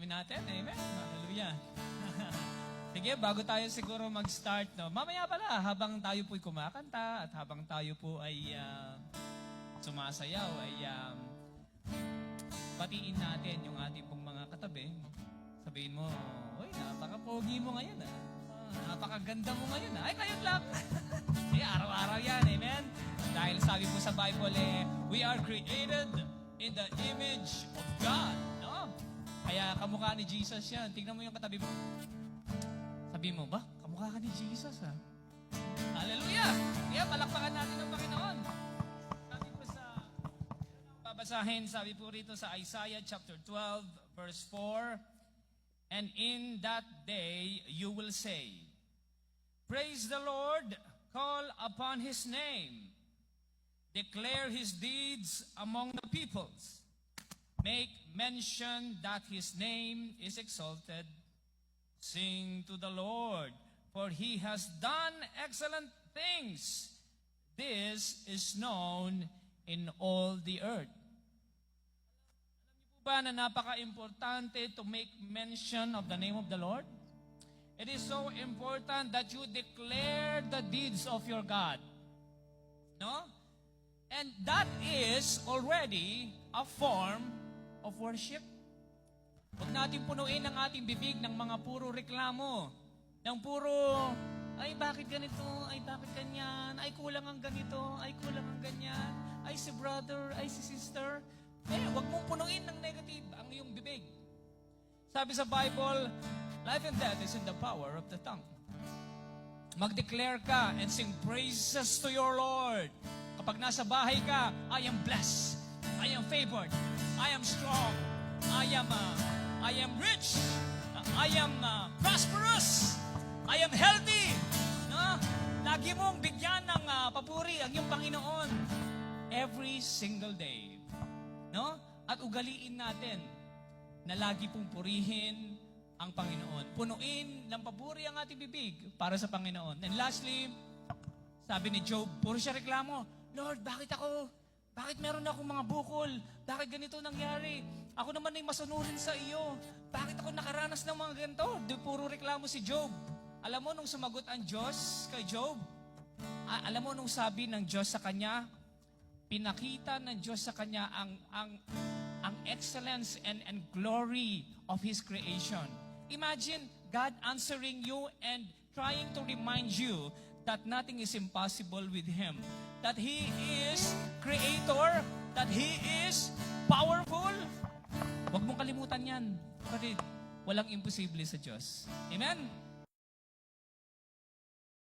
katabi natin. Amen. Hallelujah. Sige, bago tayo siguro mag-start, no? Mamaya pala, habang tayo po'y kumakanta at habang tayo po ay sumasayaw, ay batiin natin yung ating pong mga katabi. Sabihin mo, uy, napaka-pogi mo ngayon, napakaganda mo ngayon, ay, ngayon lang. Araw-araw yan, amen? Dahil sabi po sa Bible, we are created in the image of God, no? Kaya kamukha ni Jesus yan. Tingnan mo yung katabi mo. Sabi mo, ba? Kamukha ka ni Jesus, ha? Hallelujah! Kaya palakpakan natin ang Panginoon. Sabi po sa, babasahin, sabi po rito sa Isaiah chapter 12, verse 4, and in that day you will say, praise the Lord, call upon His name, declare His deeds among the peoples, make mention that His name is exalted, sing to the Lord, for He has done excellent things. This is known in all the earth. Alam niyo po ba na napaka-importante to make mention of the name of the Lord? It is so important that you declare the deeds of your God. No? And that is already a form of worship. Huwag natin punuin ang ating bibig ng mga puro reklamo. Ng puro, ay bakit ganito, ay bakit ganyan, ay kulang ang ganito, ay kulang ang ganyan, ay si brother, ay si sister. Huwag mong punuin ng negative ang iyong bibig. Sabi sa Bible, life and death is in the power of the tongue. Mag-declare ka and sing praises to your Lord. Kapag nasa bahay ka, I am blessed, I am favored, I am strong, I am rich, I am prosperous, I am healthy. No? Lagi mong bigyan ng papuri ang iyong Panginoon every single day. No? At ugaliin natin na lagi pong purihin ang Panginoon. Punuin ng papuri ang ating bibig para sa Panginoon. And lastly, sabi ni Job, puro siya reklamo, Lord, bakit ako? Bakit meron akong mga bukol? Bakit ganito nangyari? Ako naman ay masunurin sa iyo. Bakit ako nakaranas ng mga ganito? Puro reklamo si Job. Alam mo nung sumagot ang Diyos kay Job? Alam mo nung sabi ng Diyos sa kanya? Pinakita ng Diyos sa kanya ang excellence and glory of His creation. Imagine God answering you and trying to remind you that nothing is impossible with Him. That He is Creator, that He is powerful. Huwag mong kalimutan yan. Kapatid, walang imposible sa Diyos. Amen?